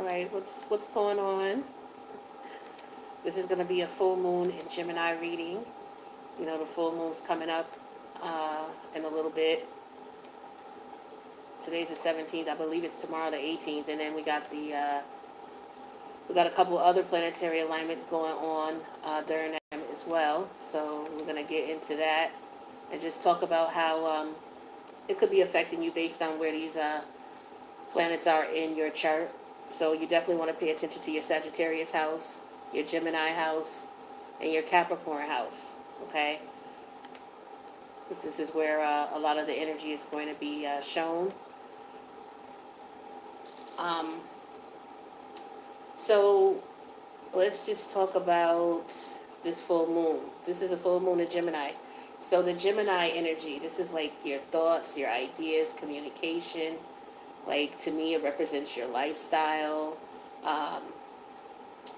right, what's going on? This is going to be a full moon in Gemini reading. You know, the full moon's coming up in a little bit. Today's the 17th. I believe it's tomorrow the 18th. And then we got a couple other planetary alignments going on during that time as well. So we're going to get into that and just talk about how it could be affecting you based on where these planets are in your chart. So you definitely want to pay attention to your Sagittarius house, your Gemini house, and your Capricorn house, okay? Because this is where a lot of the energy is going to be shown. So let's just talk about this full moon. This is a full moon in Gemini. So the Gemini energy, this is like your thoughts, your ideas, communication. Like, to me, it represents your lifestyle,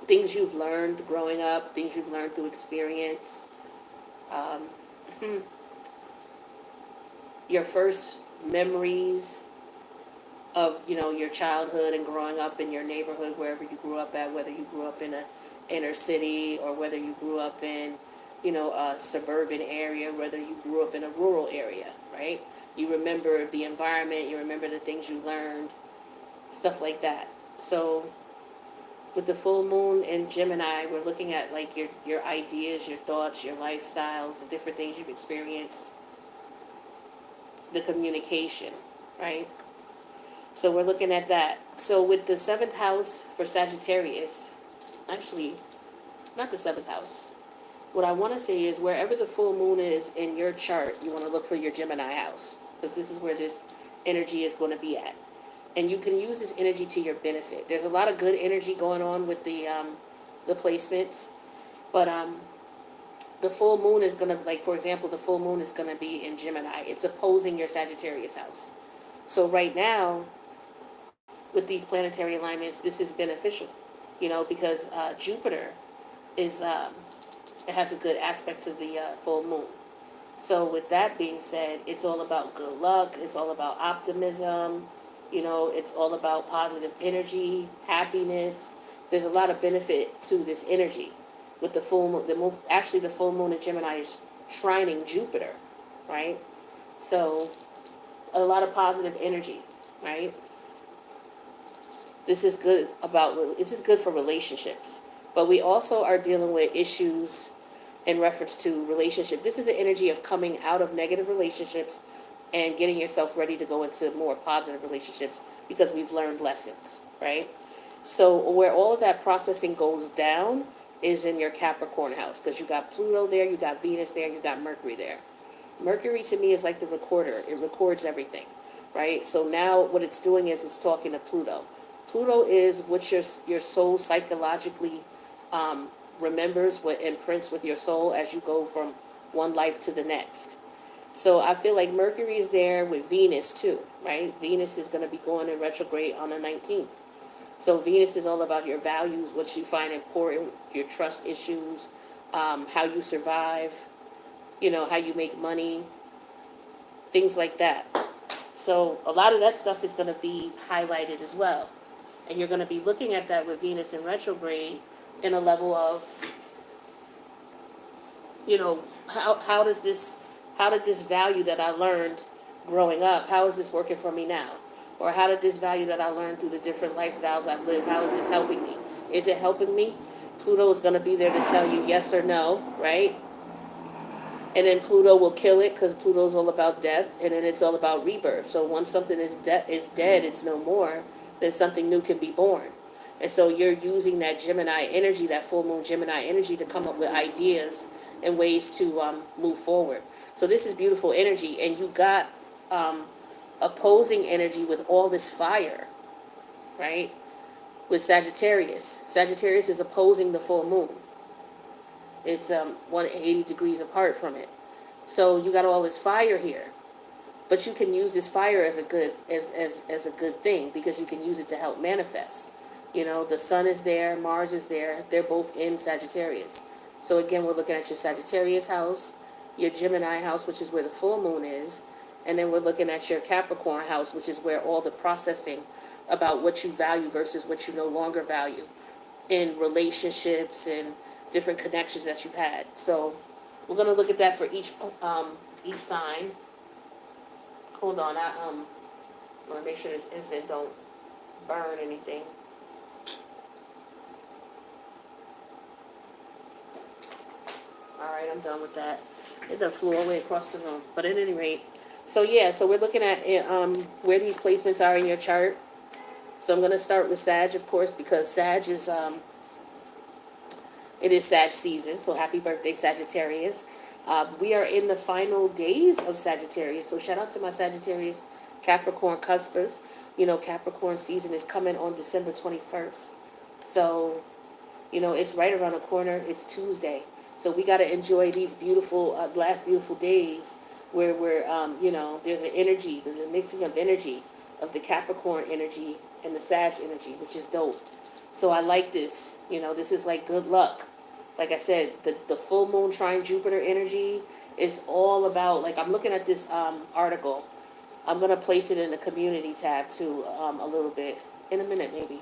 things you've learned growing up, things you've learned through experience. Your first memories of, your childhood and growing up in your neighborhood, wherever you grew up at, whether you grew up in a inner city or whether you grew up in, a suburban area, whether you grew up in a rural area, right? You remember the environment, you remember the things you learned, stuff like that. So with the full moon in Gemini, we're looking at like your ideas, your thoughts, your lifestyles, the different things you've experienced, the communication, right? So we're looking at that. So with the 7th house for Sagittarius, actually, not the 7th house. What I want to say is wherever the full moon is in your chart, you want to look for your Gemini house, because this is where this energy is going to be at. And you can use this energy to your benefit. There's a lot of good energy going on with the placements, but the full moon is going to, like, for example, the full moon is going to be in Gemini. It's opposing your Sagittarius house. So right now, with these planetary alignments, this is beneficial, because Jupiter is, it has a good aspect to the full moon. So with that being said, it's all about good luck. It's all about optimism. It's all about positive energy, happiness. There's a lot of benefit to this energy. With the full moon, actually the full moon in Gemini is trining Jupiter, right? So a lot of positive energy, right? This is good for relationships. But we also are dealing with issues in reference to relationship. This is an energy of coming out of negative relationships and getting yourself ready to go into more positive relationships because we've learned lessons, right? So where all of that processing goes down is in your Capricorn house, because you got Pluto there, you got Venus there, you got Mercury there. Mercury to me is like the recorder. It records everything, right? So now what it's doing is it's talking to Pluto. Pluto is what your soul psychologically remembers, what imprints with your soul as you go from one life to the next. So I feel like Mercury is there with Venus too, right? Venus is going to be going in retrograde on the 19th. So Venus is all about your values, what you find important, your trust issues, how you survive, how you make money, things like that. So a lot of that stuff is going to be highlighted as well. And you're going to be looking at that with Venus in retrograde in a level of, how did this value that I learned growing up, how is this working for me now? Or how did this value that I learned through the different lifestyles I've lived, how is this helping me? Is it helping me? Pluto is going to be there to tell you yes or no, right? And then Pluto will kill it, because Pluto's all about death, and then it's all about rebirth. So once something is dead, it's no more, then something new can be born. And so you're using that Gemini energy, that full moon Gemini energy, to come up with ideas and ways to move forward. So this is beautiful energy, and you got opposing energy with all this fire, right? With Sagittarius. Sagittarius is opposing the full moon. It's 180 degrees apart from it. So you got all this fire here. But you can use this fire as a good thing, because you can use it to help manifest. The sun is there, Mars is there. They're both in Sagittarius. So again, we're looking at your Sagittarius house, your Gemini house, which is where the full moon is, And then we're looking at your Capricorn house, which is where all the processing about what you value versus what you no longer value in relationships and different connections that you've had. So we're gonna look at that for each sign. Hold on, I want to make sure this incense don't burn anything. All right, I'm done with that. It done flew all the way across the room. But at any rate, so yeah, so we're looking at where these placements are in your chart. So I'm gonna start with Sag, of course, because Sag is it is Sag season. So happy birthday, Sagittarius. We are in the final days of Sagittarius. So shout out to my Sagittarius Capricorn cuspers. You know, Capricorn season is coming on December 21st. So, you know, it's right around the corner. It's Tuesday. So we got to enjoy these beautiful, last beautiful days where we're, you know, there's an energy, there's a mixing of energy of the Capricorn energy and the Sag energy, which is dope. So I like this. You know, this is like good luck. Like I said, the full moon trine Jupiter energy is all about, like, I'm looking at this article. I'm going to place it in the community tab too a little bit, in a minute maybe.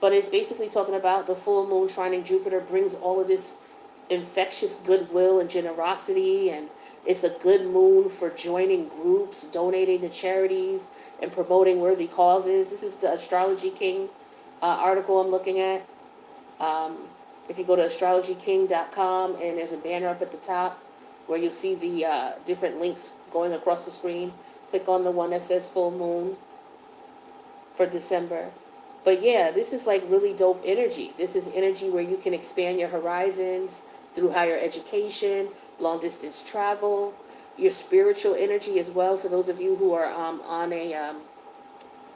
But it's basically talking about the full moon trining Jupiter brings all of this infectious goodwill and generosity, and it's a good moon for joining groups, donating to charities, and promoting worthy causes. This is the Astrology King article I'm looking at. If you go to astrologyking.com, and there's a banner up at the top where you'll see the different links going across the screen. Click on the one that says full moon for December. But yeah, this is like really dope energy. This is energy where you can expand your horizons through higher education, long distance travel, your spiritual energy as well. For those of you who are on a,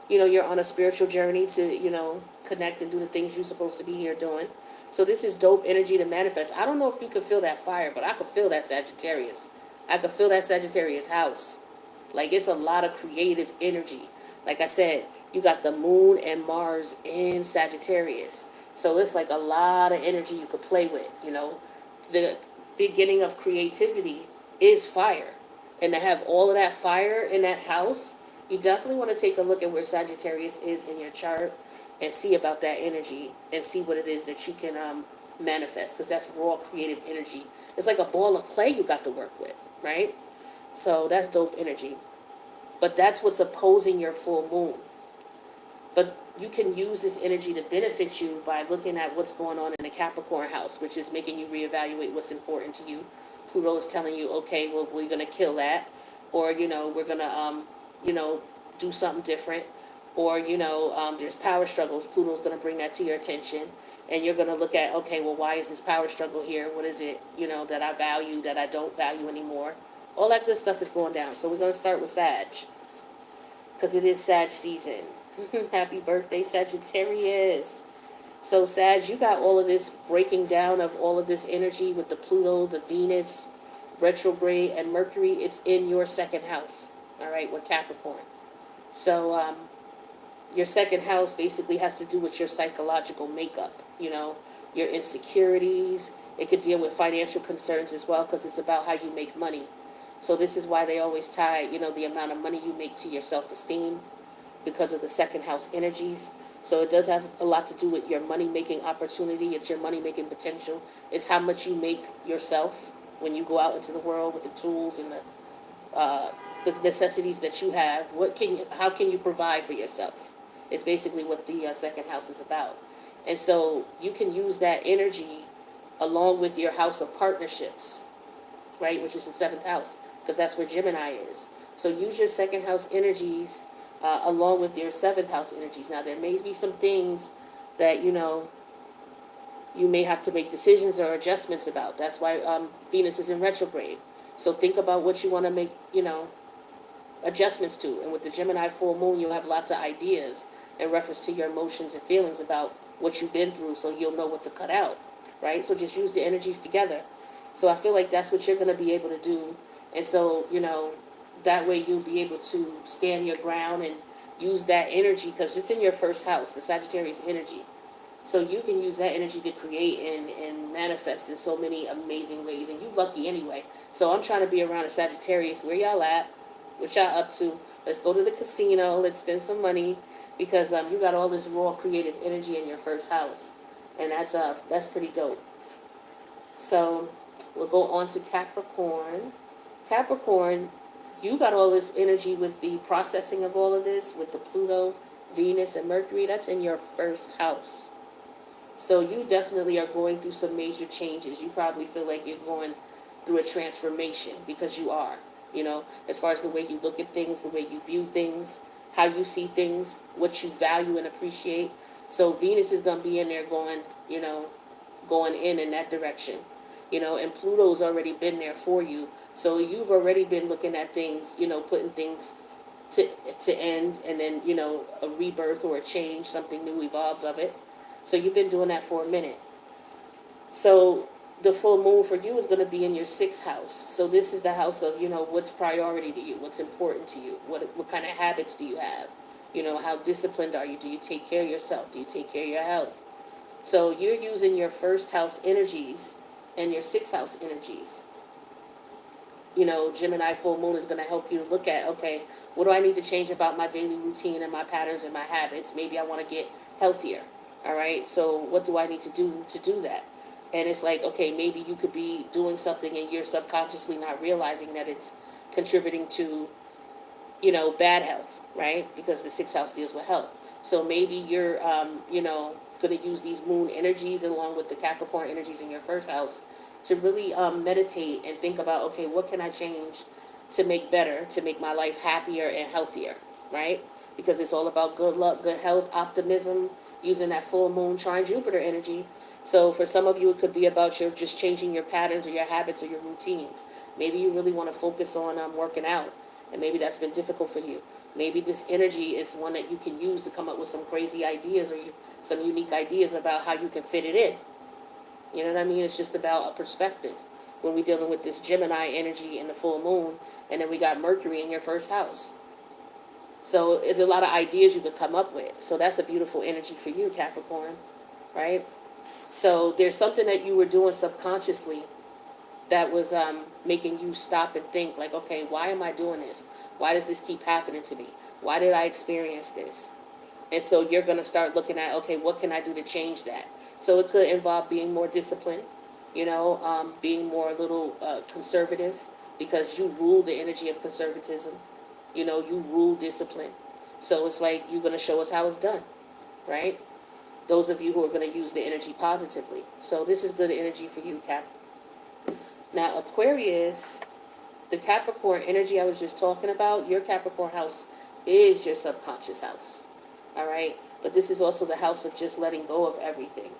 you know, you're on a spiritual journey to, you know, connect and do the things you're supposed to be here doing. So this is dope energy to manifest. I don't know if you can feel that fire, but I could feel that Sagittarius. I could feel that Sagittarius house. Like, it's a lot of creative energy. Like I said, you got the moon and Mars in Sagittarius. So it's like a lot of energy you could play with, you know. The beginning of creativity is fire. And to have all of that fire in that house, you definitely want to take a look at where Sagittarius is in your chart and see about that energy and see what it is that you can manifest, because that's raw creative energy. It's like a ball of clay you got to work with, right? So that's dope energy. But that's what's opposing your full moon. But you can use this energy to benefit you by looking at what's going on in the Capricorn house, which is making you reevaluate what's important to you. Pluto is telling you, okay, well, we're going to kill that. Or, you know, we're going to, you know, do something different. Or, you know, there's power struggles. Pluto's going to bring that to your attention. And you're going to look at, okay, well, why is this power struggle here? What is it, you know, that I value, that I don't value anymore? All that good stuff is going down. So we're going to start with Sag, because it is Sag season. Happy birthday, Sagittarius. So Sag, you got all of this breaking down of all of this energy with the Pluto, the Venus, retrograde, and Mercury. It's in your second house, all right, with Capricorn. So your second house basically has to do with your psychological makeup, you know, your insecurities. It could deal with financial concerns as well, because it's about how you make money. So this is why they always tie, you know, the amount of money you make to your self-esteem, because of the second house energies. So it does have a lot to do with your money-making opportunity. It's your money-making potential. It's how much you make yourself when you go out into the world with the tools and the necessities that you have. How can you provide for yourself? It's basically what the second house is about. And so you can use that energy along with your house of partnerships, right, which is the seventh house, because that's where Gemini is. So use your second house energies along with your seventh house energies. Now, there may be some things that, you know, you may have to make decisions or adjustments about. That's why Venus is in retrograde. So think about what you want to make, you know, adjustments to. And with the Gemini full moon, you'll have lots of ideas in reference to your emotions and feelings about what you've been through, so you'll know what to cut out, right? So just use the energies together. So I feel like that's what you're going to be able to do. And so, you know, that way you'll be able to stand your ground and use that energy, because it's in your first house, the Sagittarius energy. So you can use that energy to create and manifest in so many amazing ways. And you lucky anyway. So I'm trying to be around a Sagittarius. Where y'all at? What y'all up to? Let's go to the casino. Let's spend some money because you got all this raw creative energy in your first house, and that's pretty dope. So we'll go on to Capricorn. Capricorn, you got all this energy with the processing of all of this with the Pluto, Venus, and Mercury. That's in your first house. So you definitely are going through some major changes. You probably feel like you're going through a transformation because you are, as far as the way you look at things, the way you view things, how you see things, what you value and appreciate. So Venus is going to be in there going, going in that direction, and Pluto's already been there for you. So you've already been looking at things, putting things to end, and then, a rebirth or a change, something new evolves of it. So you've been doing that for a minute. So the full moon for you is going to be in your sixth house. So this is the house of, what's priority to you, what's important to you, what kind of habits do you have, how disciplined are you, do you take care of yourself, do you take care of your health. So you're using your first house energies and your sixth house energies. Gemini full moon is going to help you to look at, okay, what do I need to change about my daily routine and my patterns and my habits? Maybe I want to get healthier. All right. So what do I need to do that? And it's like, okay, maybe you could be doing something and you're subconsciously not realizing that it's contributing to, bad health, right? Because the sixth house deals with health. So maybe you're, going to use these moon energies along with the Capricorn energies in your first house to really meditate and think about, okay, what can I change to make better, to make my life happier and healthier, right? Because it's all about good luck, good health, optimism, using that full moon trine Jupiter energy. So for some of you, it could be about your just changing your patterns or your habits or your routines. Maybe you really want to focus on working out, and maybe that's been difficult for you. Maybe this energy is one that you can use to come up with some crazy ideas or some unique ideas about how you can fit it in. You know what I mean? It's just about a perspective when we're dealing with this Gemini energy and the full moon, and then we got Mercury in your first house. So it's a lot of ideas you could come up with. So that's a beautiful energy for you, Capricorn, right? So there's something that you were doing subconsciously that was making you stop and think like, okay, why am I doing this? Why does this keep happening to me? Why did I experience this? And so you're going to start looking at, okay, what can I do to change that? So it could involve being more disciplined, being more a little conservative, because you rule the energy of conservatism. You rule discipline. So it's like you're going to show us how it's done, right? Those of you who are going to use the energy positively. So this is good energy for you, Cap. Now, Aquarius, the Capricorn energy I was just talking about, your Capricorn house is your subconscious house, all right? But this is also the house of just letting go of everything,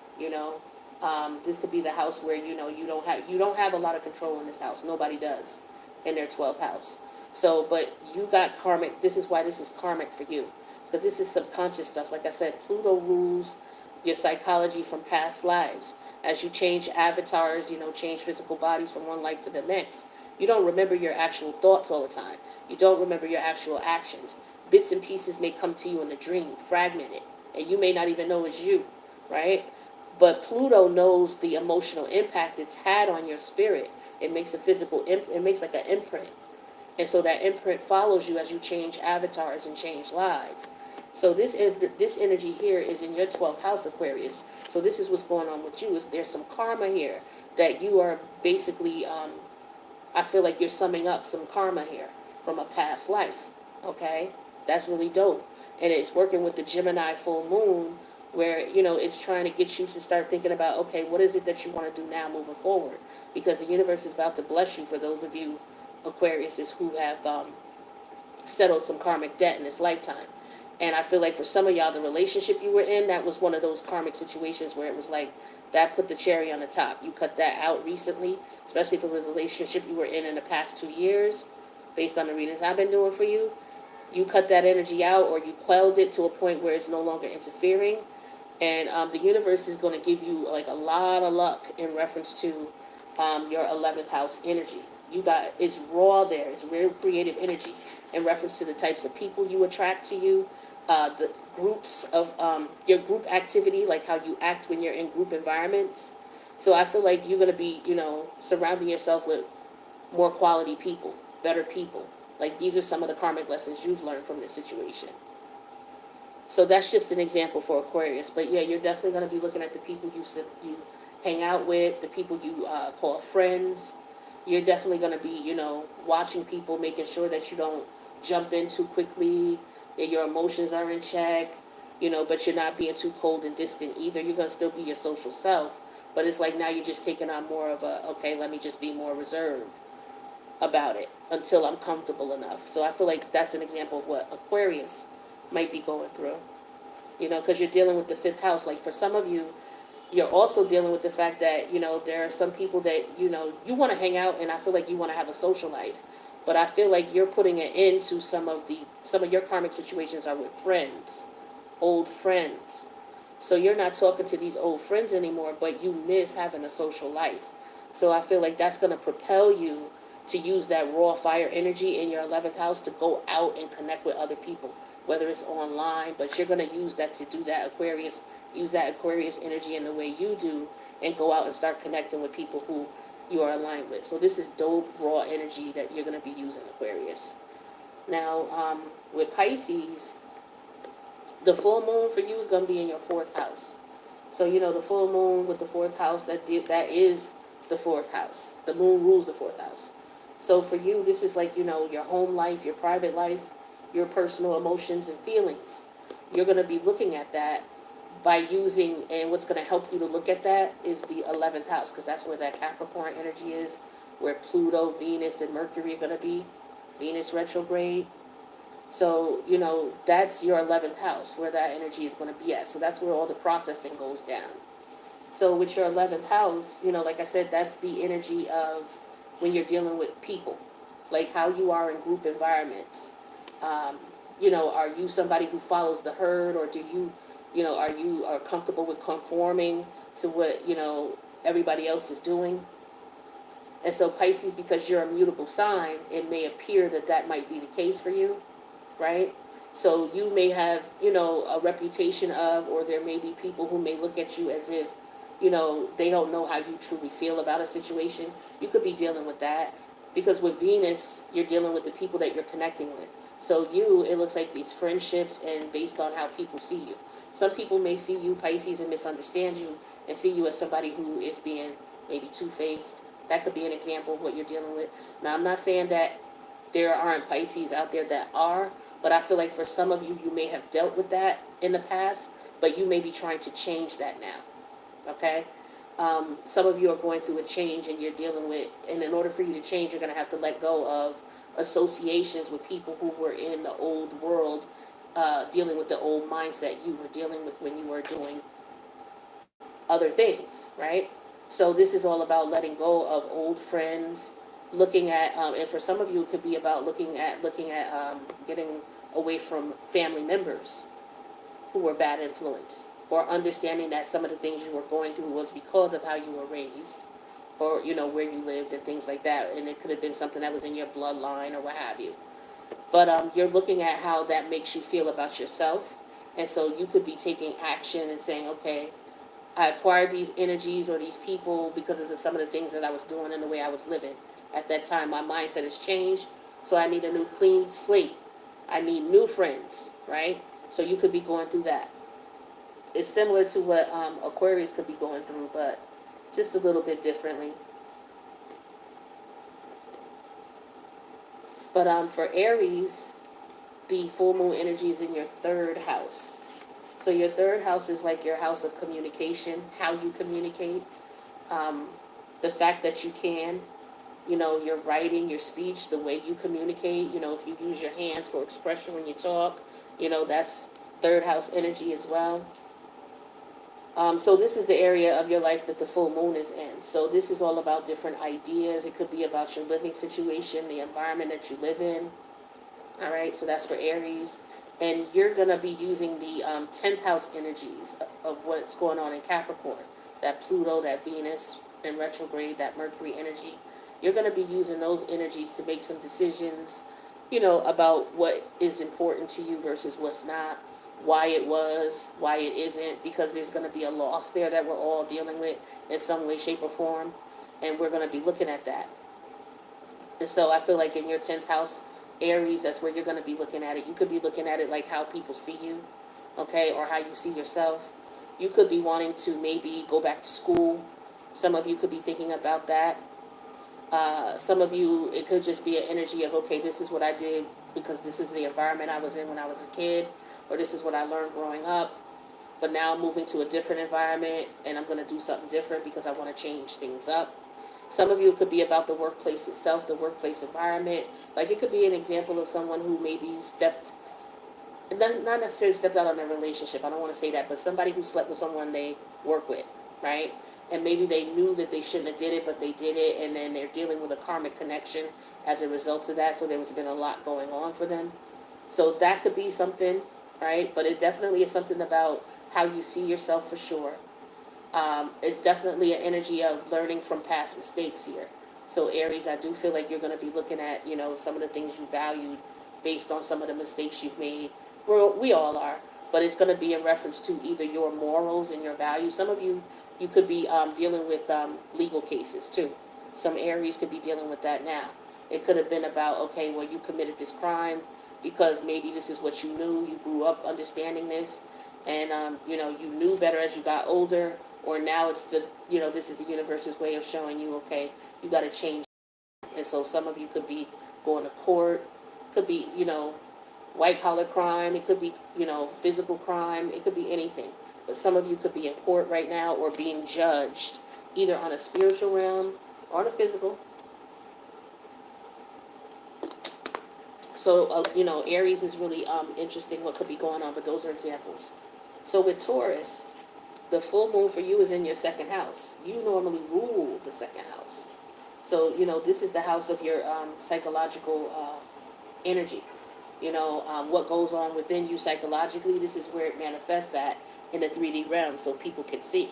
This could be the house where, you don't have a lot of control in this house. Nobody does in their 12th house. So, but you got karmic. This is why this is karmic for you, because this is subconscious stuff. Like I said, Pluto rules your psychology from past lives. As you change avatars, change physical bodies from one life to the next, you don't remember your actual thoughts all the time. You don't remember your actual actions. Bits and pieces may come to you in a dream, fragmented, and you may not even know it's you, right? But Pluto knows the emotional impact it's had on your spirit. It makes a physical, it makes like an imprint. And so that imprint follows you as you change avatars and change lives. So this energy here is in your 12th house, Aquarius. So this is what's going on with you. There's some karma here that you are basically, I feel like you're summing up some karma here from a past life. Okay? That's really dope. And it's working with the Gemini full moon where, it's trying to get you to start thinking about, okay, what is it that you want to do now moving forward? Because the universe is about to bless you for those of you, Aquariuses, who have settled some karmic debt in this lifetime. And I feel like for some of y'all, the relationship you were in, that was one of those karmic situations where it was like, that put the cherry on the top. You cut that out recently, especially if it was a relationship you were in the past 2 years, based on the readings I've been doing for you. You cut that energy out, or you quelled it to a point where it's no longer interfering. And the universe is going to give you like a lot of luck in reference to your 11th house energy. It's raw there. It's real creative energy in reference to the types of people you attract to you, the groups of your group activity, like how you act when you're in group environments. So I feel like you're going to be, surrounding yourself with more quality people, better people, Like, these are some of the karmic lessons you've learned from this situation. So that's just an example for Aquarius. But yeah, you're definitely going to be looking at the people you hang out with, the people you call friends. You're definitely going to be, watching people, making sure that you don't jump in too quickly, that your emotions are in check, but you're not being too cold and distant either. You're going to still be your social self. But it's like now you're just taking on more of a, okay, let me just be more reserved about it until I'm comfortable enough. So I feel like that's an example of what Aquarius might be going through. Because you're dealing with the fifth house. Like, for some of you, you're also dealing with the fact that, there are some people that, you want to hang out, and I feel like you want to have a social life. But I feel like you're putting an end to some of your karmic situations are with friends, old friends. So you're not talking to these old friends anymore, but you miss having a social life. So I feel like that's going to propel you to use that raw fire energy in your 11th house to go out and connect with other people, whether it's online, but you're going to use that to do that use that Aquarius energy in the way you do, and go out and start connecting with people who you are aligned with. So this is dope, raw energy that you're going to be using, Aquarius. Now, with Pisces, the full moon for you is going to be in your 4th house. So, the full moon with the 4th house, that is the 4th house. The moon rules the 4th house. So for you, this is like, your home life, your private life, your personal emotions and feelings. You're going to be looking at that by using, and what's going to help you to look at that is the 11th house, because that's where that Capricorn energy is, where Pluto, Venus, and Mercury are going to be. Venus retrograde. So, that's your 11th house, where that energy is going to be at. So that's where all the processing goes down. So with your 11th house, like I said, that's the energy of when you're dealing with people, like how you are in group environments. Are you somebody who follows the herd, or do you, are you comfortable with conforming to what, everybody else is doing? And so Pisces, because you're a mutable sign, it may appear that that might be the case for you, right? So you may have, a reputation of, or there may be people who may look at you as if, they don't know how you truly feel about a situation. You could be dealing with that, because with Venus, you're dealing with the people that you're connecting with. So it looks like these friendships, and based on how people see you. Some people may see you, Pisces, and misunderstand you, and see you as somebody who is being maybe two-faced. That could be an example of what you're dealing with. Now, I'm not saying that there aren't Pisces out there that are, but I feel like for some of you, you may have dealt with that in the past, but you may be trying to change that now. Okay? Some of you are going through a change, and you're dealing with, and in order for you to change, you're going to have to let go of associations with people who were in the old world, dealing with the old mindset you were dealing with when you were doing other things, right? So this is all about letting go of old friends, looking at, and for some of you, it could be about looking at getting away from family members who were bad influence, or understanding that some of the things you were going through was because of how you were raised, or where you lived and things like that, and it could have been something that was in your bloodline or what have you. But you're looking at how that makes you feel about yourself, and so you could be taking action and saying, okay, I acquired these energies or these people because of some of the things that I was doing and the way I was living. At that time, my mindset has changed, so I need a new clean slate. I need new friends, right? So you could be going through that. It's similar to what Aquarius could be going through, but just a little bit differently. But for Aries, the full moon energy is in your 3rd house. So your 3rd house is like your house of communication, how you communicate, the fact that you can, your writing, your speech, the way you communicate, if you use your hands for expression when you talk, that's 3rd house energy as well. So this is the area of your life that the full moon is in. So this is all about different ideas. It could be about your living situation, the environment that you live in. All right, so that's for Aries. And you're going to be using the 10th house energies of what's going on in Capricorn. That Pluto, that Venus in retrograde, that Mercury energy. You're going to be using those energies to make some decisions, about what is important to you versus what's not, why it was, why it isn't, because there's going to be a loss there that we're all dealing with in some way, shape, or form. And we're going to be looking at that. And so I feel like in your 10th house, Aries, that's where you're going to be looking at it. You could be looking at it like how people see you, okay, or how you see yourself. You could be wanting to maybe go back to school. Some of you could be thinking about that. Some of you, it could just be an energy of, okay, this is what I did because this is the environment I was in when I was a kid, or this is what I learned growing up. But now I'm moving to a different environment and I'm going to do something different because I want to change things up. Some of you could be about the workplace itself, the workplace environment. Like it could be an example of someone who maybe not necessarily stepped out on a relationship. I don't want to say that, but somebody who slept with someone they work with, right? And maybe they knew that they shouldn't have did it, but they did it, and then they're dealing with a karmic connection as a result of that. So there was been a lot going on for them. So that could be something, right? But it definitely is something about how you see yourself for sure. It's definitely an energy of learning from past mistakes here. So Aries, I do feel like you're going to be looking at, some of the things you valued based on some of the mistakes you've made. We all are, but it's going to be in reference to either your morals and your values. Some of you, you could be dealing with legal cases too. Some Aries could be dealing with that now. It could have been about, okay, well, you committed this crime because maybe this is what you knew. You grew up understanding this, and you knew better as you got older. Or now it's this is the universe's way of showing you, okay, you got to change. And so some of you could be going to court. Could be, white collar crime. It could be, physical crime. It could be anything. But some of you could be in court right now or being judged, either on a spiritual realm or on a physical. So, Aries is really interesting what could be going on, but those are examples. So with Taurus, the full moon for you is in your second house. You normally rule the second house. So, this is the house of your psychological energy. What goes on within you psychologically, this is where it manifests at in the 3D realm so people can see,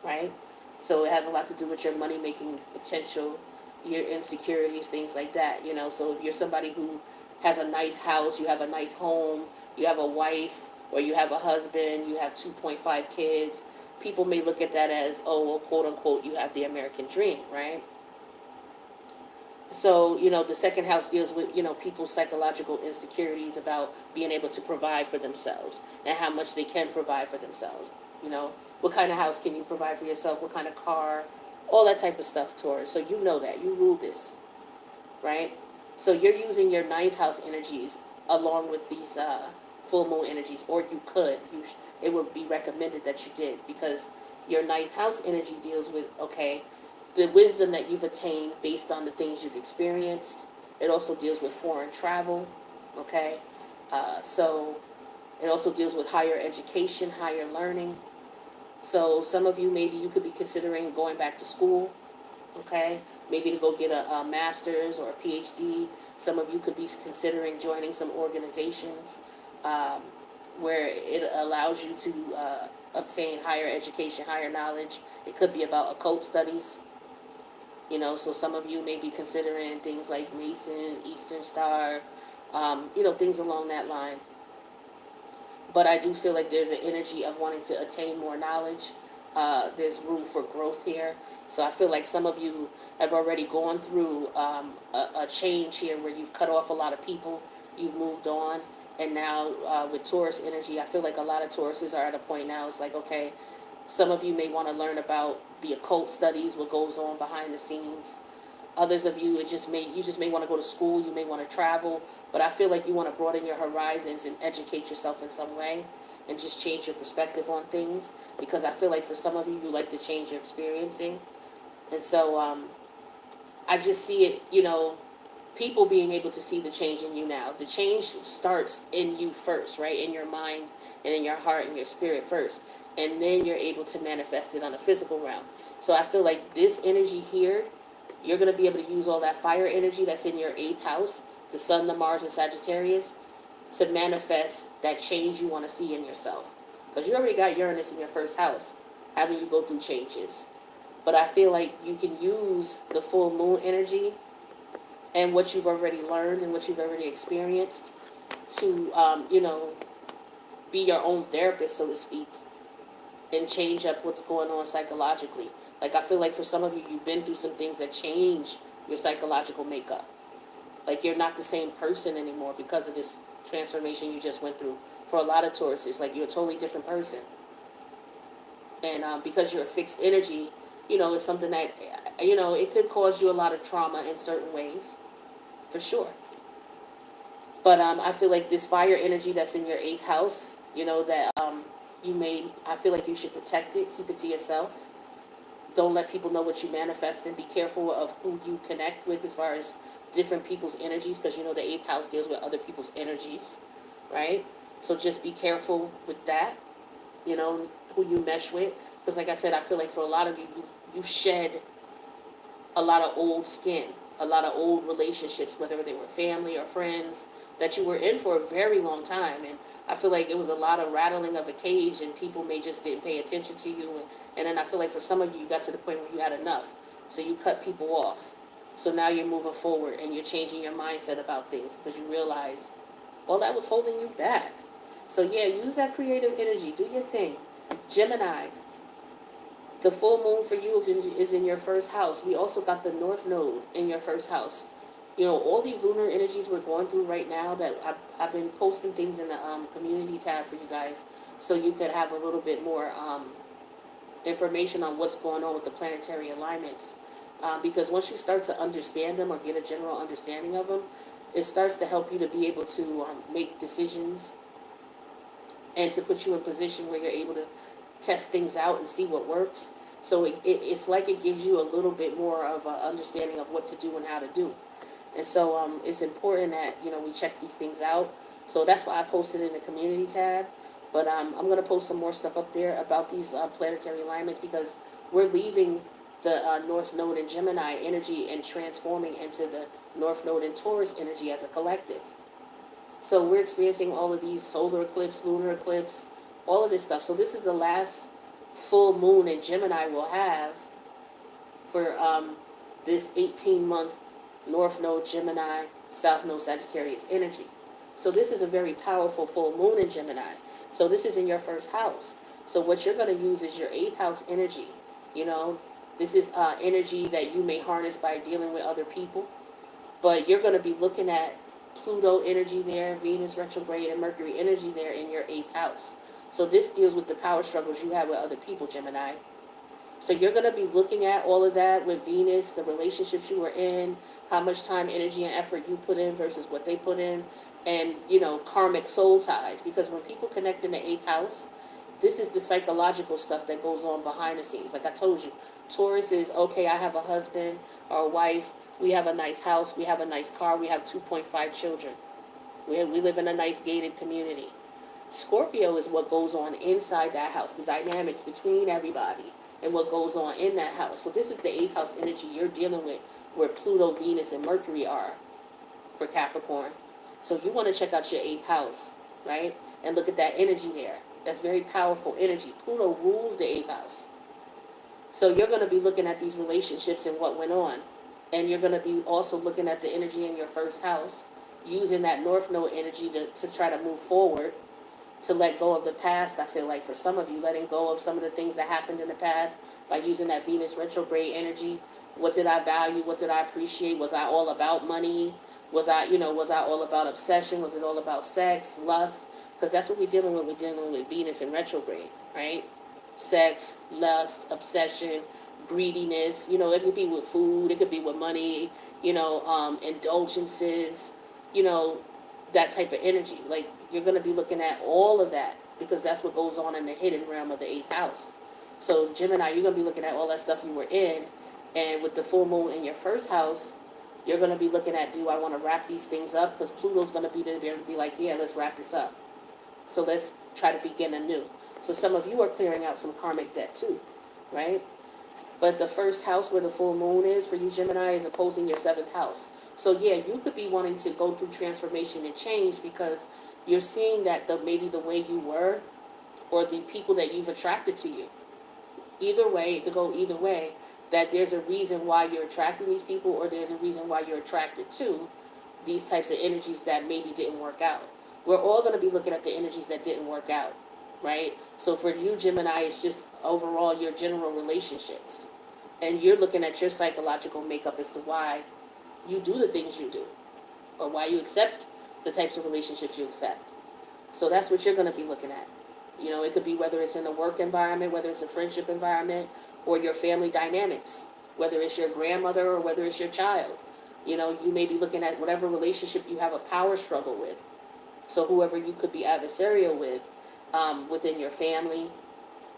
right? So it has a lot to do with your money-making potential, your insecurities, things like that, So if you're somebody who has a nice house, you have a nice home, you have a wife, or you have a husband, you have 2.5 kids, people may look at that as, oh, well, quote unquote, you have the American dream, right? So, the second house deals with, people's psychological insecurities about being able to provide for themselves and how much they can provide for themselves. What kind of house can you provide for yourself? What kind of car? All that type of stuff, Taurus. So you know that. You rule this, right? So you're using your ninth house energies along with these full moon energies, or you could. It would be recommended that you did because your ninth house energy deals with, okay, the wisdom that you've attained based on the things you've experienced. It also deals with foreign travel, okay? So it also deals with higher education, higher learning. So some of you, maybe you could be considering going back to school, okay? Maybe to go get a master's or a PhD. Some of you could be considering joining some organizations where it allows you to obtain higher education, higher knowledge. It could be about occult studies. So some of you may be considering things like Masons, Eastern Star, things along that line. But I do feel like there's an energy of wanting to attain more knowledge. There's room for growth here. So I feel like some of you have already gone through a change here where you've cut off a lot of people, you've moved on, and now with Taurus energy, I feel like a lot of Tauruses are at a point now, it's like, okay, some of you may want to learn about the occult studies, what goes on behind the scenes. Others of you, you just may want to go to school, you may want to travel, but I feel like you want to broaden your horizons and educate yourself in some way and just change your perspective on things, because I feel like for some of you, you like to change your experiencing. And so I just see it, people being able to see the change in you now. The change starts in you first, right? In your mind and in your heart and your spirit first. And then you're able to manifest it on a physical realm. So I feel like this energy here, you're going to be able to use all that fire energy that's in your 8th house, the sun, the Mars, and Sagittarius, to manifest that change you want to see in yourself. Because you already got Uranus in your 1st house, having you go through changes. But I feel like you can use the full moon energy and what you've already learned and what you've already experienced to, be your own therapist, so to speak, and change up what's going on psychologically. Like, I feel like for some of you, you've been through some things that change your psychological makeup. Like you're not the same person anymore because of this transformation you just went through. For a lot of Taurus, it's like you're a totally different person. And because you're a fixed energy, it's something that, it could cause you a lot of trauma in certain ways, for sure. But I feel like this fire energy that's in your eighth house, that I feel like you should protect it, keep it to yourself. Don't let people know what you manifest, and be careful of who you connect with as far as different people's energies, because the eighth house deals with other people's energies, right? So just be careful with that, who you mesh with. Because like I said, I feel like for a lot of you, you've shed a lot of old skin, a lot of old relationships, whether they were family or friends that you were in for a very long time. And I feel like it was a lot of rattling of a cage, and people may just didn't pay attention to you. And then I feel like for some of you, you got to the point where you had enough. So you cut people off. So now you're moving forward and you're changing your mindset about things because you realize, well, that was holding you back. So yeah, use that creative energy. Do your thing. Gemini, the full moon for you is in your first house. We also got the North Node in your first house. All these lunar energies we're going through right now, that I've been posting things in the community tab for you guys, so you could have a little bit more information on what's going on with the planetary alignments. Because once you start to understand them or get a general understanding of them, it starts to help you to be able to make decisions, and to put you in a position where you're able to test things out and see what works. So it's like it gives you a little bit more of an understanding of what to do and how to do. And so it's important that, we check these things out. So that's why I posted in the community tab. But I'm going to post some more stuff up there about these planetary alignments, because we're leaving the North Node in Gemini energy and transforming into the North Node in Taurus energy as a collective. So we're experiencing all of these solar eclipse, lunar eclipse, all of this stuff. So this is the last full moon in Gemini we'll have for this 18-month North Node Gemini, South Node Sagittarius energy. So this is a very powerful full moon in Gemini. So this is in your first house. So what you're going to use is your 8th house energy. This is energy that you may harness by dealing with other people. But you're going to be looking at Pluto energy there, Venus retrograde, and Mercury energy there in your 8th house. So this deals with the power struggles you have with other people, Gemini. So you're going to be looking at all of that with Venus, the relationships you were in, how much time, energy, and effort you put in versus what they put in, and, karmic soul ties. Because when people connect in the 8th house, this is the psychological stuff that goes on behind the scenes. Like I told you, Taurus is, okay, I have a husband or a wife, we have a nice house, we have a nice car, we have 2.5 children. We live in a nice gated community. Scorpio is what goes on inside that house, the dynamics between everybody and what goes on in that house. So this is the 8th house energy you're dealing with, where Pluto, Venus, and Mercury are for Capricorn. So you want to check out your 8th house, right? And look at that energy there. That's very powerful energy. Pluto rules the 8th house. So you're going to be looking at these relationships and what went on. And you're going to be also looking at the energy in your first house, using that North Node energy to try to move forward, to let go of the past. I feel like for some of you, letting go of some of the things that happened in the past by using that Venus retrograde energy. What did I value? What did I appreciate? Was I all about money? Was I all about obsession? Was it all about sex, lust? Because that's what we're dealing with. We're dealing with Venus in retrograde, right? Sex, lust, obsession, greediness. It could be with food. It could be with money, indulgences, that type of energy. Like, you're going to be looking at all of that, because that's what goes on in the hidden realm of the 8th house. So Gemini, you're going to be looking at all that stuff you were in. And with the full moon in your first house, you're going to be looking at, do I want to wrap these things up? Because Pluto's going to be there to be like, yeah, let's wrap this up. So let's try to begin anew. So some of you are clearing out some karmic debt too, right? But the first house where the full moon is for you, Gemini, is opposing your 7th house. So yeah, you could be wanting to go through transformation and change, because you're seeing that maybe the way you were, or the people that you've attracted to you. Either way, it could go either way, that there's a reason why you're attracting these people, or there's a reason why you're attracted to these types of energies that maybe didn't work out. We're all going to be looking at the energies that didn't work out, right? So for you, Gemini, it's just overall your general relationships. And you're looking at your psychological makeup as to why you do the things you do. or why you accept the types of relationships you accept. So that's what you're going to be looking at. You know, it could be whether it's in a work environment, whether it's a friendship environment, or your family dynamics, whether it's your grandmother or whether it's your child. You know, you may be looking at whatever relationship you have a power struggle with. So whoever you could be adversarial with, within your family,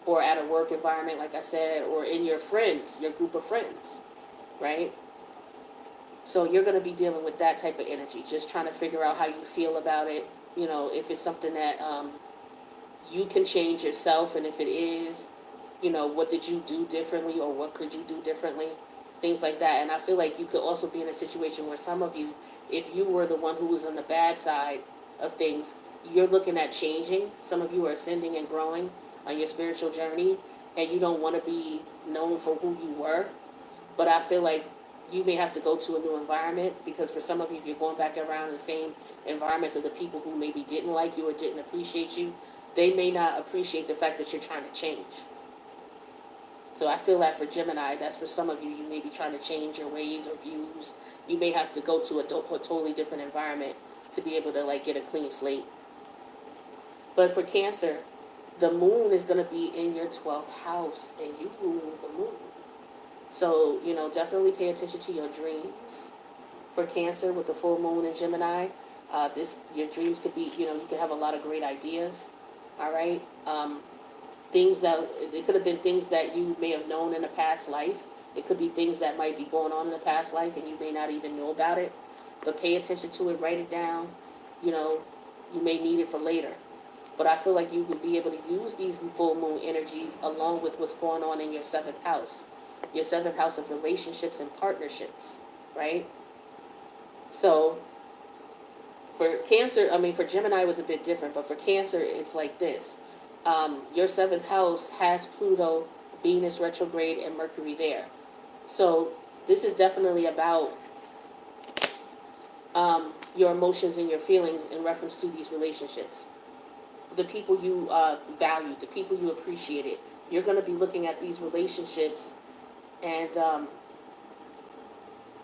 or at a work environment, like I said, or in your friends, your group of friends, right? So you're going to be dealing with that type of energy, just trying to figure out how you feel about it. You know, if it's something that you can change yourself, and if it is, you know, what did you do differently, or what could you do differently, things like that. And I feel like you could also be in a situation where some of you, if you were the one who was on the bad side of things, you're looking at changing. Some of you are ascending and growing on your spiritual journey, and you don't want to be known for who you were. But I feel like you may have to go to a new environment, because for some of you, if you're going back around the same environments of the people who maybe didn't like you or didn't appreciate you, they may not appreciate the fact that you're trying to change. So I feel that for Gemini, that's for some of you, you may be trying to change your ways or views. You may have to go to a totally different environment to be able to like get a clean slate. But for Cancer, the moon is going to be in your 12th house, and you rule the moon. So, you know, definitely pay attention to your dreams. For Cancer, with the full moon in Gemini, your dreams could be, you know, you could have a lot of great ideas. All right. Things that, it could have been things that you may have known in a past life. It could be things that might be going on in a past life and you may not even know about it. But pay attention to it, write it down. You know, you may need it for later. But I feel like you would be able to use these full moon energies along with what's going on in your 7th house. Your 7th house of relationships and partnerships, right? So, for Cancer, for Gemini it was a bit different, but for Cancer, it's like this. Your 7th house has Pluto, Venus retrograde, and Mercury there. So, this is definitely about your emotions and your feelings in reference to these relationships. The people you value, the people you appreciated. You're going to be looking at these relationships, and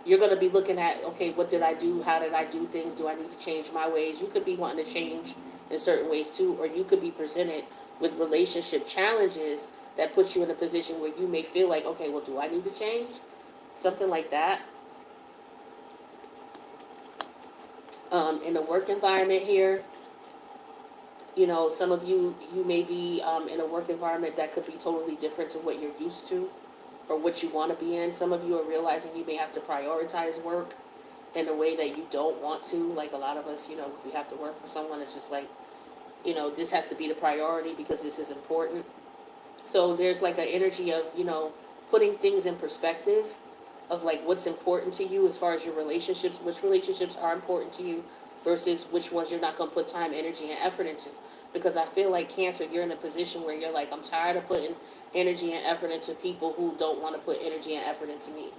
you're going to be looking at, okay, what did I do? How did I do things? Do I need to change my ways? You could be wanting to change in certain ways too, or you could be presented with relationship challenges that puts you in a position where you may feel like, okay, well, do I need to change? Something like that. In the work environment here, you know, some of you may be in a work environment that could be totally different to what you're used to or what you want to be in. Some of you are realizing you may have to prioritize work in a way that you don't want to. Like a lot of us, you know, if we have to work for someone, it's just like, you know, this has to be the priority because this is important. So there's like an energy of, you know, putting things in perspective of like what's important to you as far as your relationships, which relationships are important to you versus which ones you're not going to put time, energy, and effort into. Because I feel like Cancer, you're in a position where you're like, I'm tired of putting energy and effort into people who don't want to put energy and effort into me.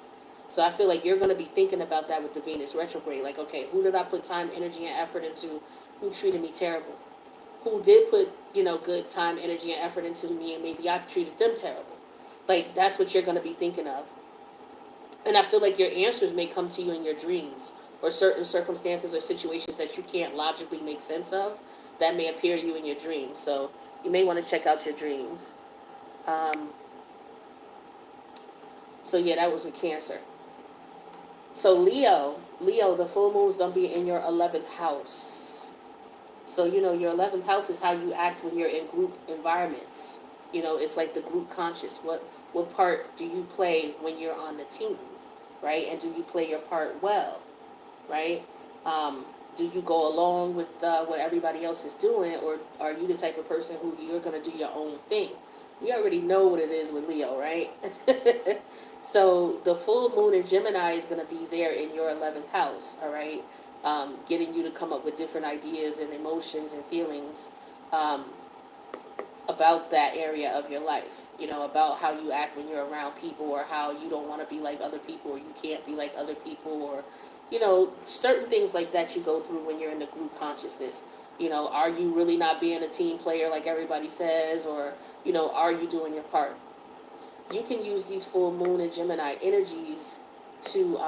So I feel like you're going to be thinking about that with the Venus retrograde. Like, okay, who did I put time, energy, and effort into? Who treated me terrible? Who did put, you know, good time, energy, and effort into me, and maybe I treated them terrible? Like, that's what you're going to be thinking of. And I feel like your answers may come to you in your dreams, or certain circumstances or situations that you can't logically make sense of that may appear to you in your dreams. So you may want to check out your dreams. So yeah, that was with Cancer. So Leo, the full moon is going to be in your 11th house. So, you know, your 11th house is how you act when you're in group environments. You know, it's like the group conscious. What part do you play when you're on the team, right? And do you play your part well, right? Do you go along with what everybody else is doing, or are you the type of person who you're going to do your own thing? We already know what it is with Leo, right? So the full moon in Gemini is going to be there in your 11th house, all right? Getting you to come up with different ideas and emotions and feelings about that area of your life. You know, about how you act when you're around people, or how you don't want to be like other people, or you can't be like other people, or, you know, certain things like that you go through when you're in the group consciousness. You know, are you really not being a team player like everybody says, or, you know, are you doing your part? You can use these full moon and Gemini energies to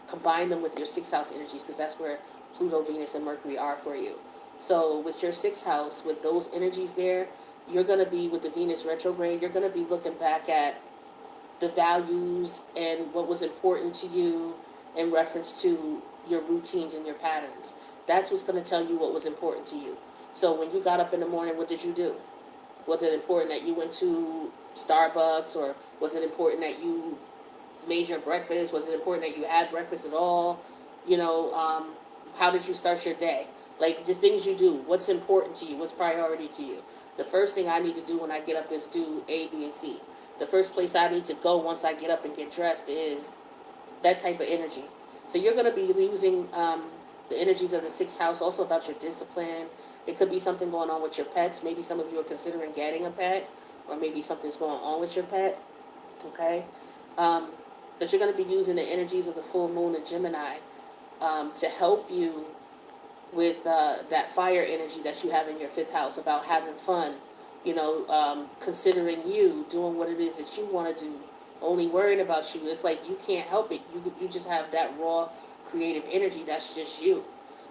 combine them with your 6th house energies, because that's where Pluto, Venus, and Mercury are for you. So with your sixth house, with those energies there, you're going to be, with the Venus retrograde, you're going to be looking back at the values and what was important to you in reference to your routines and your patterns. That's what's going to tell you what was important to you. So when you got up in the morning, what did you do? Was it important that you went to Starbucks, or was it important that you made your breakfast? Was it important that you had breakfast at all? You know, how did you start your day? Like, just things you do. What's important to you? What's priority to you? The first thing I need to do when I get up is do A, B, and C. The first place I need to go once I get up and get dressed is that type of energy. So you're going to be using the energies of the sixth house, also about your discipline. It could be something going on with your pets. Maybe some of you are considering getting a pet, or maybe something's going on with your pet. Okay? But you're going to be using the energies of the full moon and Gemini to help you with that fire energy that you have in your fifth house, about having fun, considering you, doing what it is that you want to do, only worrying about you. It's like you can't help it. You just have that raw creative energy that's just you.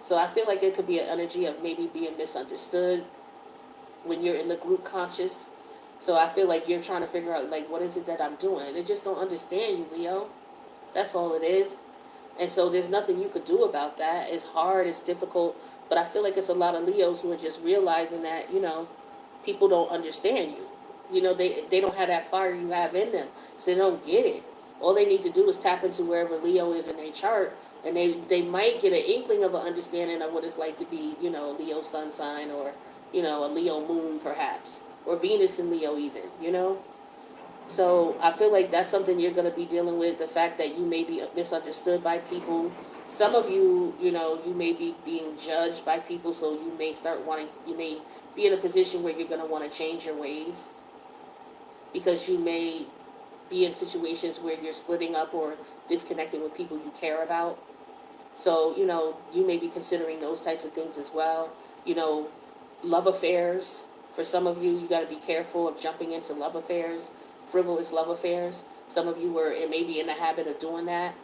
So I feel like it could be an energy of maybe being misunderstood when you're in the group conscious. So I feel like you're trying to figure out, like, what is it that I'm doing? They just don't understand you, Leo. That's all it is. And so there's nothing you could do about that. It's hard, it's difficult, but I feel like it's a lot of Leos who are just realizing that, people don't understand you. They don't have that fire you have in them, so they don't get it. All they need to do is tap into wherever Leo is in their chart, and they might get an inkling of an understanding of what it's like to be, Leo sun sign, or, a Leo moon perhaps, or Venus in Leo even. So I feel like that's something you're going to be dealing with, the fact that you may be misunderstood by people. Some of you, you may be being judged by people, so you may be in a position where you're going to want to change your ways, because you may be in situations where you're splitting up or disconnecting with people you care about. So, you may be considering those types of things as well. Love affairs. For some of you, you got to be careful of jumping into love affairs, frivolous love affairs. Some of you were maybe in the habit of doing that,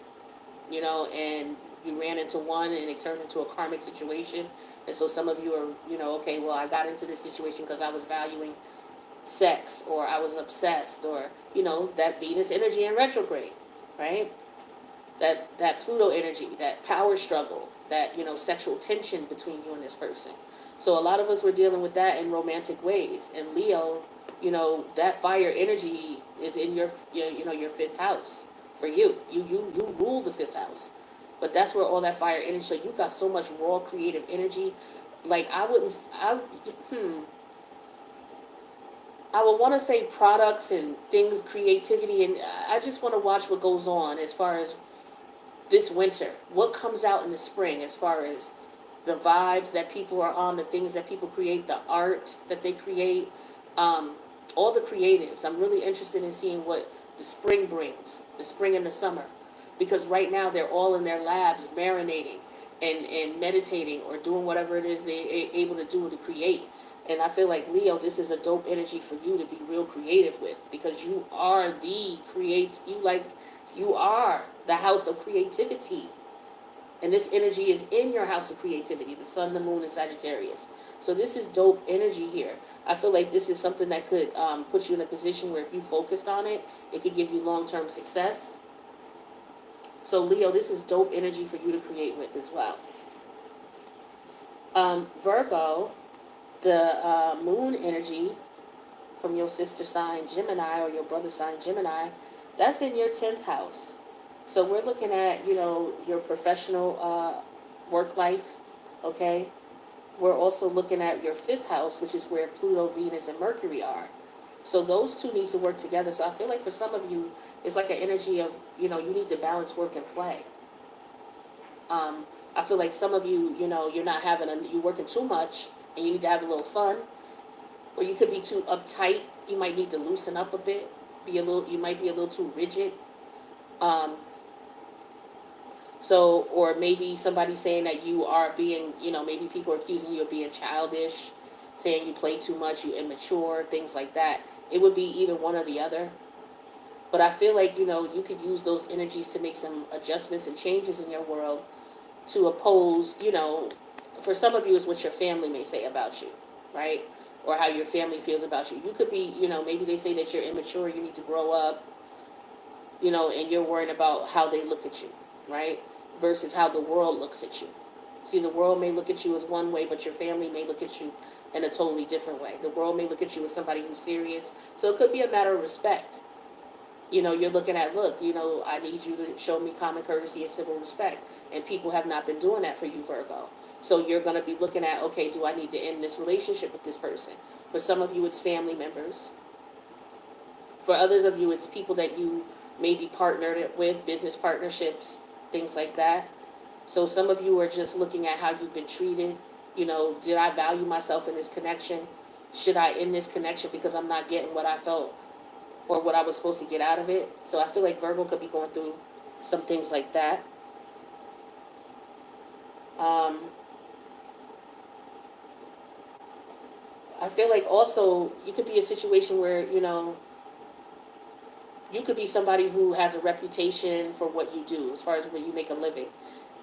and you ran into one and it turned into a karmic situation. And so some of you are, okay, well, I got into this situation because I was valuing sex, or I was obsessed, or, that Venus energy in retrograde, right? That Pluto energy, that power struggle, that, sexual tension between you and this person. So a lot of us were dealing with that in romantic ways. And Leo, that fire energy is in your fifth house for you. You rule the fifth house. But that's where all that fire energy, so you got so much raw creative energy. Like, I would want to say products and things, creativity, and I just want to watch what goes on as far as this winter. What comes out in the spring as far as the vibes that people are on, the things that people create, the art that they create, all the creatives. I'm really interested in seeing what the spring brings, the spring and the summer. Because right now they're all in their labs marinating and meditating, or doing whatever it is they're able to do to create. And I feel like, Leo, this is a dope energy for you to be real creative with, because you are you are the house of creativity. And this energy is in your house of creativity, the sun, the moon, and Sagittarius. So this is dope energy here. I feel like this is something that could put you in a position where if you focused on it, it could give you long-term success. So Leo, this is dope energy for you to create with as well. Virgo, the moon energy from your sister sign Gemini, or your brother sign Gemini, that's in your 10th house. So we're looking at, your professional work life, okay? We're also looking at your 5th house, which is where Pluto, Venus, and Mercury are. So those two need to work together. So I feel like for some of you, it's like an energy of, you need to balance work and play. I feel like some of you, you're not you're working too much, and you need to have a little fun. Or you could be too uptight. You might need to loosen up a bit. You might be a little too rigid. So, or maybe somebody saying that you are being, maybe people are accusing you of being childish, saying you play too much, you immature, things like that. It would be either one or the other. But I feel like, you could use those energies to make some adjustments and changes in your world to oppose, for some of you is what your family may say about you, right? Or how your family feels about you. You could be, maybe they say that you're immature, you need to grow up, and you're worrying about how they look at you, right? Versus how the world looks at you. See, the world may look at you as one way, but your family may look at you in a totally different way. The world may look at you as somebody who's serious. So it could be a matter of respect. You're looking at, look, I need you to show me common courtesy and civil respect. And people have not been doing that for you, Virgo. So you're going to be looking at, okay, do I need to end this relationship with this person? For some of you, it's family members. For others of you, it's people that you may be partnered with, business partnerships, things like that. So some of you are just looking at how you've been treated. Did I value myself in this connection? Should I end this connection because I'm not getting what I felt or what I was supposed to get out of it? So I feel like Virgo could be going through some things like that. I feel like also you could be a situation where, you could be somebody who has a reputation for what you do as far as where you make a living.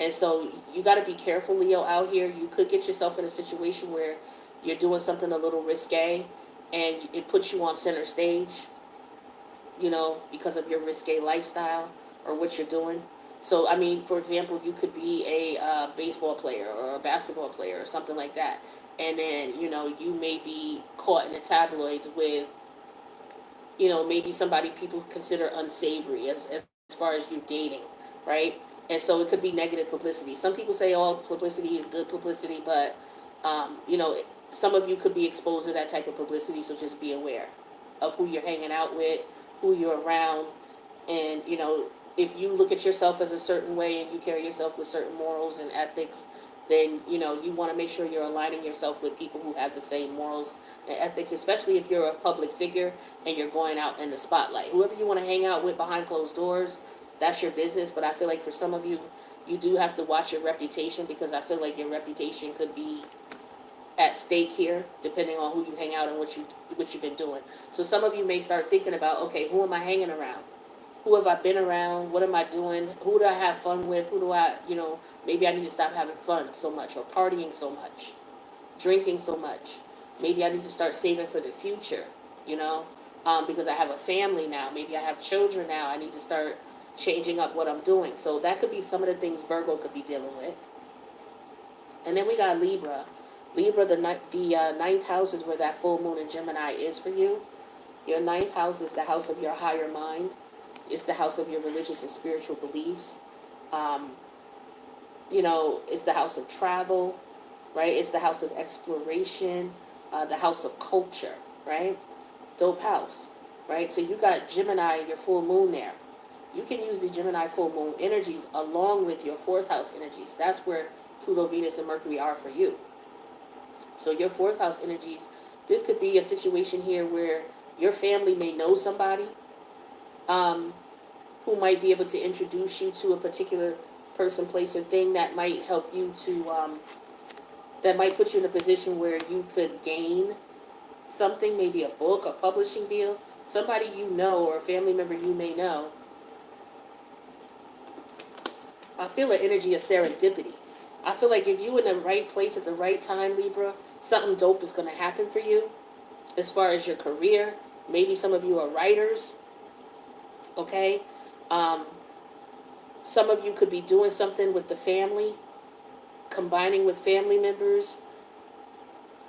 And so you got to be careful, Leo, out here. You could get yourself in a situation where you're doing something a little risque and it puts you on center stage, because of your risque lifestyle or what you're doing. So, I mean, for example, you could be a baseball player or a basketball player or something like that. And then, you may be caught in the tabloids with, maybe somebody people consider unsavory as far as you dating, right? And so it could be negative publicity. Some people say all publicity is good publicity, but, some of you could be exposed to that type of publicity, so just be aware of who you're hanging out with, who you're around, and, if you look at yourself as a certain way and you carry yourself with certain morals and ethics, then, you want to make sure you're aligning yourself with people who have the same morals and ethics, especially if you're a public figure and you're going out in the spotlight. Whoever you want to hang out with behind closed doors, that's your business. But I feel like for some of you, you do have to watch your reputation, because I feel like your reputation could be at stake here, depending on who you hang out and what you've been doing. So some of you may start thinking about, okay, who am I hanging around? Who have I been around? What am I doing? Who do I have fun with? Who do I, maybe I need to stop having fun so much, or partying so much, drinking so much. Maybe I need to start saving for the future, because I have a family now. Maybe I have children now. I need to start changing up what I'm doing. So that could be some of the things Virgo could be dealing with. And then we got Libra. Libra, the ninth house is where that full moon in Gemini is for you. Your ninth house is the house of your higher mind. It's the house of your religious and spiritual beliefs. It's the house of travel, right? It's the house of exploration, the house of culture, right? Dope house, right? So you got Gemini, your full moon there. You can use the Gemini full moon energies along with your fourth house energies. That's where Pluto, Venus, and Mercury are for you. So your fourth house energies, this could be a situation here where your family may know somebody who might be able to introduce you to a particular person, place, or thing that might help you to, that might put you in a position where you could gain something, maybe a book, a publishing deal, somebody you know or a family member you may know. I feel an energy of serendipity. I feel like if you're in the right place at the right time, Libra, something dope is going to happen for you as far as your career. Maybe some of you are writers, okay? Some of you could be doing something with the family, combining with family members,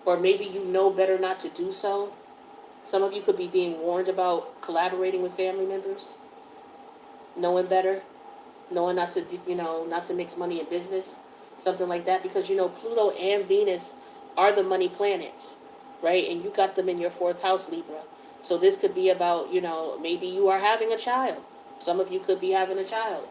or maybe you know better not to do so. Some of you could be being warned about collaborating with family members, knowing better, knowing not to, not to mix money and business, something like that, because, Pluto and Venus are the money planets, right? And you got them in your fourth house, Libra. So this could be about, maybe you are having a child. Some of you could be having a child.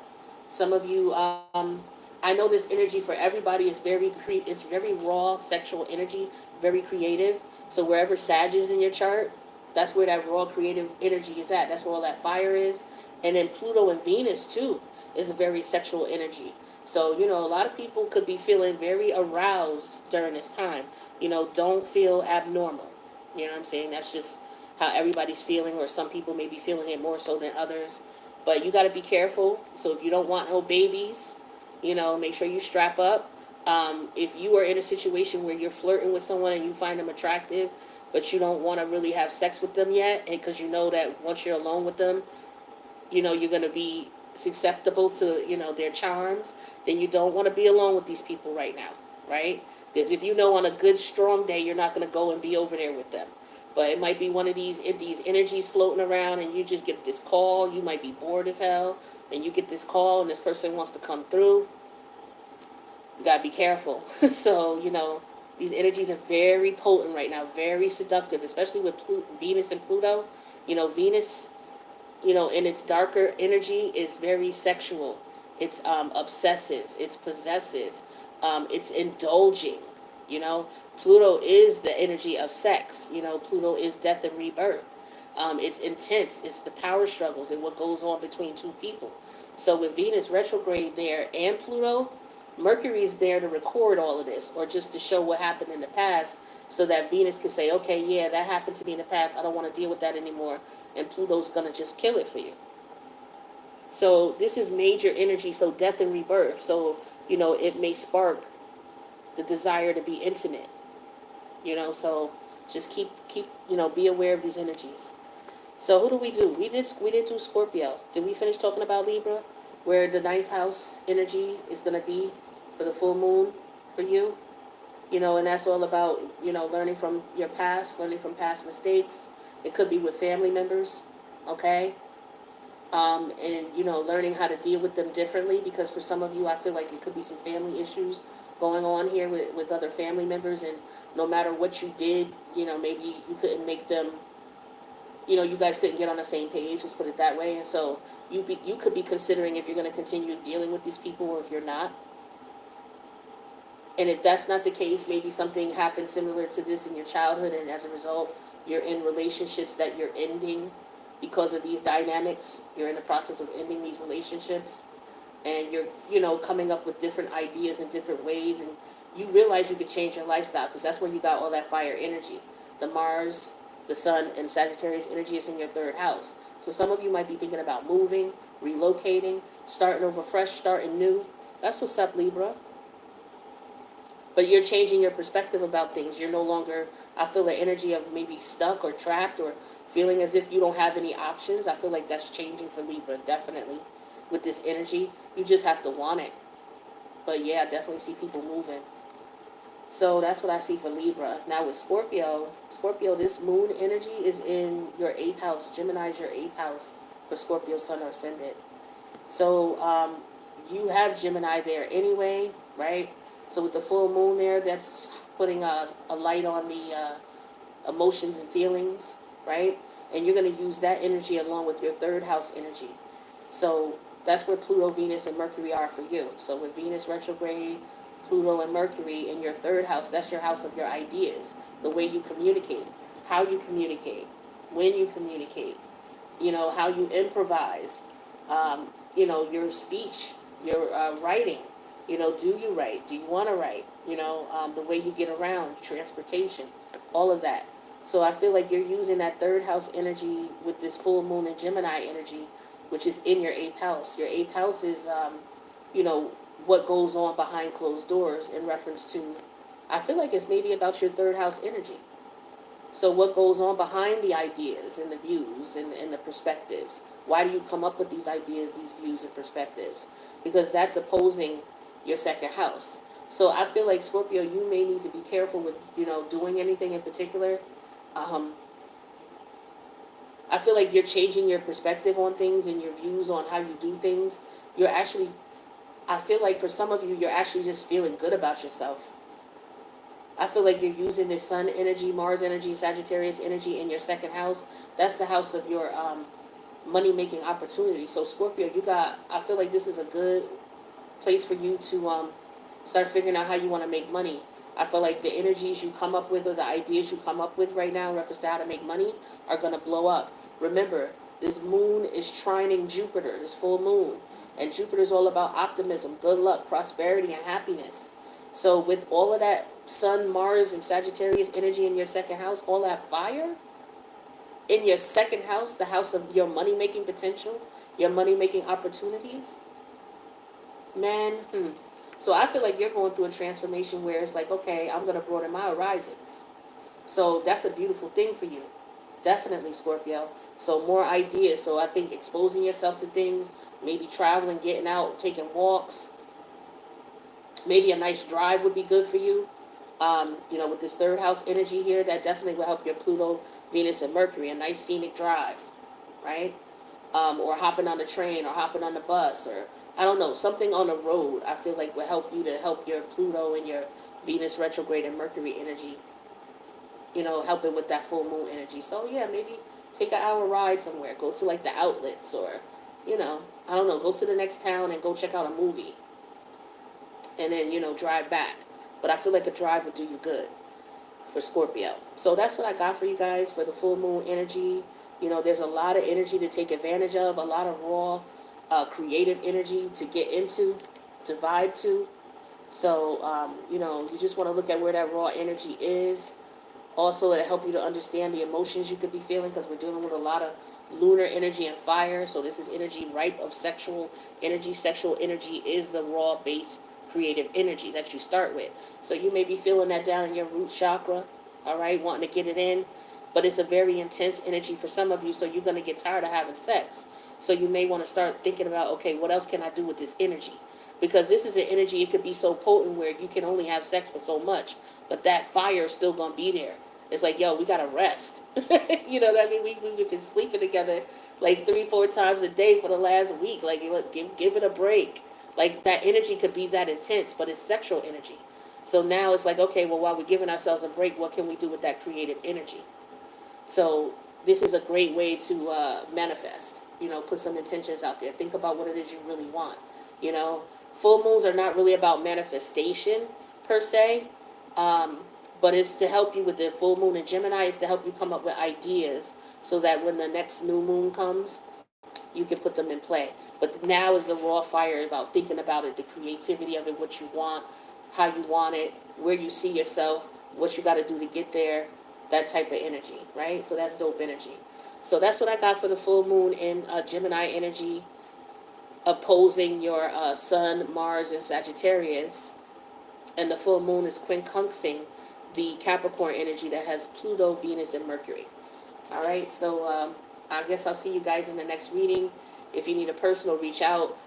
Some of you, I know this energy for everybody is it's very raw sexual energy, very creative. So wherever Sag is in your chart, that's where that raw creative energy is at. That's where all that fire is. And then Pluto and Venus too is a very sexual energy. So, a lot of people could be feeling very aroused during this time. Don't feel abnormal. You know what I'm saying? That's just how everybody's feeling, or some people may be feeling it more so than others. But you got to be careful. So if you don't want no babies, You know, make sure you strap up. If you are in a situation where you're flirting with someone and you find them attractive, but you don't want to really have sex with them yet, and because you know that once you're alone with them, you know you're going to be susceptible to, you know, their charms, then you don't want to be alone with these people right now, right? Because if you know on a good strong day you're not going to go and be over there with them, but it might be one of these energies floating around, and you just get this call. You might be bored as hell, and you get this call, and this person wants to come through. You gotta be careful. So, you know, these energies are very potent right now, very seductive, especially with Venus and Pluto. You know, Venus, you know, in its darker energy is very sexual. It's obsessive. It's possessive. It's indulging. You know, Pluto is the energy of sex. You know, Pluto is death and rebirth. It's intense. It's the power struggles and what goes on between two people. So with Venus retrograde there and Pluto, Mercury's there to record all of this, or just to show what happened in the past, so that Venus could say, okay, yeah, that happened to me in the past. I don't want to deal with that anymore. And Pluto's going to just kill it for you. So this is major energy, so death and rebirth. So, you know, it may spark the desire to be intimate. You know, so just keep you know, be aware of these energies. So who do? We did do Scorpio. Did we finish talking about Libra, where the ninth house energy is going to be for the full moon for you? You know, and that's all about, you know, learning from your past, learning from past mistakes. It could be with family members, okay? And, you know, learning how to deal with them differently, because for some of you, I feel like it could be some family issues going on here with other family members, and no matter what you did, you know, maybe you couldn't make them, you know, you guys couldn't get on the same page, let's put it that way. And so you could be considering if you're going to continue dealing with these people or if you're not. And if that's not the case, maybe something happened similar to this in your childhood, and as a result, you're in relationships that you're ending because of these dynamics. You're in the process of ending these relationships, and you're, you know, coming up with different ideas and different ways, and you realize you could change your lifestyle, because that's where you got all that fire energy. The Mars, the Sun, and Sagittarius energy is in your third house. So some of you might be thinking about moving, relocating, starting over fresh, starting new. That's what's up, Libra. But you're changing your perspective about things. You're no longer, I feel the energy of maybe stuck or trapped or feeling as if you don't have any options. I feel like that's changing for Libra, definitely. With this energy, you just have to want it. But yeah, I definitely see people moving. So that's what I see for Libra. Now with Scorpio, this moon energy is in your 8th house. Gemini is your 8th house for Scorpio sun or ascendant. So you have Gemini there anyway, right? So with the full moon there, that's putting a light on the emotions and feelings, right? And you're going to use that energy along with your 3rd house energy. So that's where Pluto, Venus, and Mercury are for you. So with Venus retrograde, Pluto, and Mercury in your 3rd house, that's your house of your ideas, the way you communicate, how you communicate, when you communicate, you know, how you improvise, you know, your speech, your writing. You know, do you write? Do you want to write? You know, the way you get around, transportation, all of that. So I feel like you're using that 3rd house energy with this full moon and Gemini energy, which is in your 8th house. Your 8th house is, you know, what goes on behind closed doors in reference to, I feel like it's maybe about your 3rd house energy. So what goes on behind the ideas and the views and the perspectives? Why do you come up with these ideas, these views and perspectives? Because that's opposing your 2nd house. So I feel like Scorpio, you may need to be careful with, you know, doing anything in particular. I feel like you're changing your perspective on things and your views on how you do things. You're actually, I feel like for some of you, you're actually just feeling good about yourself. I feel like you're using this Sun energy, Mars energy, Sagittarius energy in your 2nd house. That's the house of your money-making opportunity. So Scorpio, I feel like this is a good place for you to start figuring out how you want to make money. I feel like the energies you come up with or the ideas you come up with right now in reference to how to make money are going to blow up. Remember, this moon is trining Jupiter, this full moon. And Jupiter is all about optimism, good luck, prosperity, and happiness. So with all of that Sun, Mars, and Sagittarius energy in your 2nd house, all that fire, in your 2nd house, the house of your money-making potential, your money-making opportunities, Man, so I feel like you're going through a transformation where it's like, okay, I'm going to broaden my horizons. So that's a beautiful thing for you. Definitely, Scorpio. So more ideas. So I think exposing yourself to things, maybe traveling, getting out, taking walks, maybe a nice drive would be good for you. With this third house energy here, that definitely will help your Pluto, Venus, and Mercury. A nice scenic drive, right? Or hopping on the train or hopping on the bus, or I don't know, something on the road. I feel like will help you to help your Pluto and your Venus retrograde and Mercury energy, helping with that full moon energy. So yeah, maybe take an hour ride somewhere, go to like the outlets, or I don't know, go to the next town and go check out a movie, and then drive back. But I feel like a drive would do you good for Scorpio. So that's what I got for you guys for the full moon energy. There's a lot of energy to take advantage of, a lot of raw, creative energy to get into, to vibe to. So, you just want to look at where that raw energy is. Also, it'll help you to understand the emotions you could be feeling, because we're dealing with a lot of lunar energy and fire. So this is energy ripe of sexual energy. Sexual energy is the raw base creative energy that you start with. So you may be feeling that down in your root chakra, all right, wanting to get it in. But it's a very intense energy for some of you, so you're going to get tired of having sex. So you may want to start thinking about, okay, what else can I do with this energy? Because this is an energy, it could be so potent where you can only have sex for so much, but that fire is still going to be there. It's like, yo, we got to rest. You know what I mean? We've been sleeping together like 3-4 times a day for the last week. Like, look, give it a break. Like, that energy could be that intense, but it's sexual energy. So now it's like, okay, well, while we're giving ourselves a break, what can we do with that creative energy? So this is a great way to manifest, put some intentions out there. Think about what it is you really want, you know. Full moons are not really about manifestation per se, but it's to help you with the full moon in Gemini. It's to help you come up with ideas so that when the next new moon comes, you can put them in play. But now is the raw fire about thinking about it, the creativity of it, what you want, how you want it, where you see yourself, what you got to do to get there, that type of energy, right? So that's dope energy. So that's what I got for the full moon in Gemini energy, opposing your Sun, Mars, and Sagittarius. And the full moon is quincunxing the Capricorn energy that has Pluto, Venus, and Mercury. All right, so I guess I'll see you guys in the next reading. If you need a personal, reach out.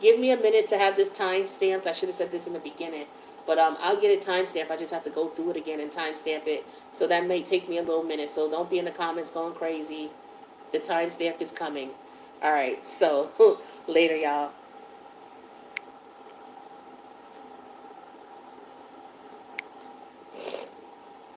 Give me a minute to have this time stamped. I should have said this in the beginning, but I'll get it time stamped. I just have to go through it again and time stamp it. So that may take me a little minute. So don't be in the comments going crazy. The time stamp is coming. All right, so later, y'all.